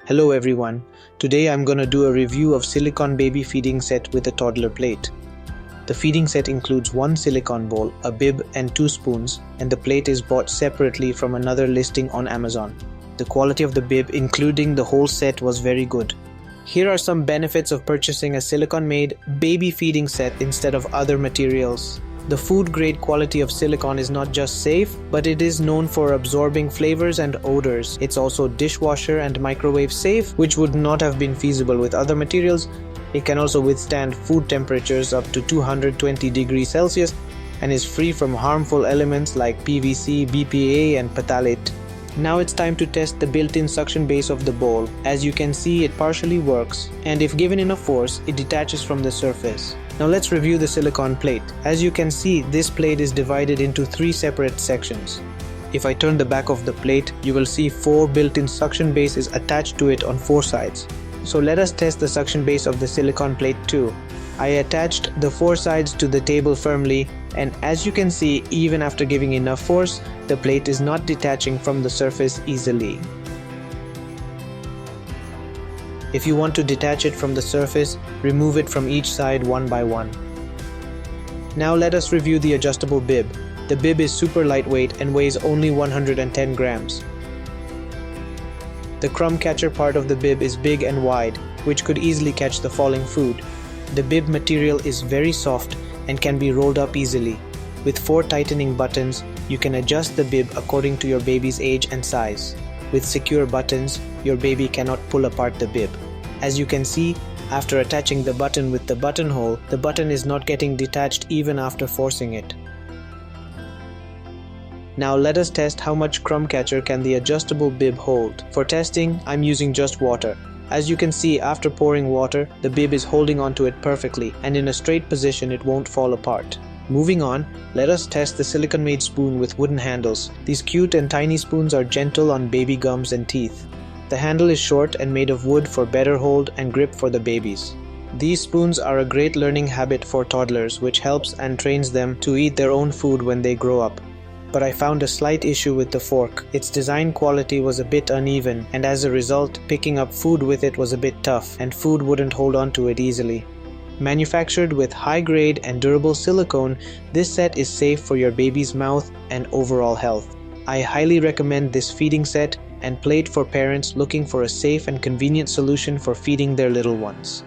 Hello everyone, today I'm gonna do a review of Silicone Baby Feeding Set with a toddler plate. The feeding set includes one silicone bowl, a bib and 2 spoons, and the plate is bought separately from another listing on Amazon. The quality of the bib including the whole set was very good. Here are some benefits of purchasing a silicone-made baby feeding set instead of other materials. The food-grade quality of silicone is not just safe, but it is known for absorbing flavors and odors. It's also dishwasher and microwave safe, which would not have been feasible with other materials. It can also withstand food temperatures up to 220 degrees Celsius and is free from harmful elements like PVC, BPA and phthalate. Now it's time to test the built-in suction base of the bowl. As you can see, it partially works, and if given enough force, it detaches from the surface. Now let's review the silicone plate. As you can see, this plate is divided into 3 separate sections. If I turn the back of the plate, you will see 4 built-in suction bases attached to it on 4 sides. So let us test the suction base of the silicone plate too. I attached the 4 sides to the table firmly, and as you can see, even after giving enough force, the plate is not detaching from the surface easily. If you want to detach it from the surface, remove it from each side one by one. Now let us review the adjustable bib. The bib is super lightweight and weighs only 110 grams. The crumb catcher part of the bib is big and wide, which could easily catch the falling food. The bib material is very soft and can be rolled up easily. With 4 tightening buttons, you can adjust the bib according to your baby's age and size. With secure buttons, your baby cannot pull apart the bib. As you can see, after attaching the button with the buttonhole, the button is not getting detached even after forcing it. Now let us test how much crumb catcher can the adjustable bib hold. For testing, I'm using just water. As you can see, after pouring water, the bib is holding onto it perfectly, and in a straight position it won't fall apart. Moving on, let us test the silicone-made spoon with wooden handles. These cute and tiny spoons are gentle on baby gums and teeth. The handle is short and made of wood for better hold and grip for the babies. These spoons are a great learning habit for toddlers, which helps and trains them to eat their own food when they grow up. But I found a slight issue with the fork. Its design quality was a bit uneven, and as a result, picking up food with it was a bit tough, and food wouldn't hold on to it easily. Manufactured with high-grade and durable silicone, this set is safe for your baby's mouth and overall health. I highly recommend this feeding set and plate for parents looking for a safe and convenient solution for feeding their little ones.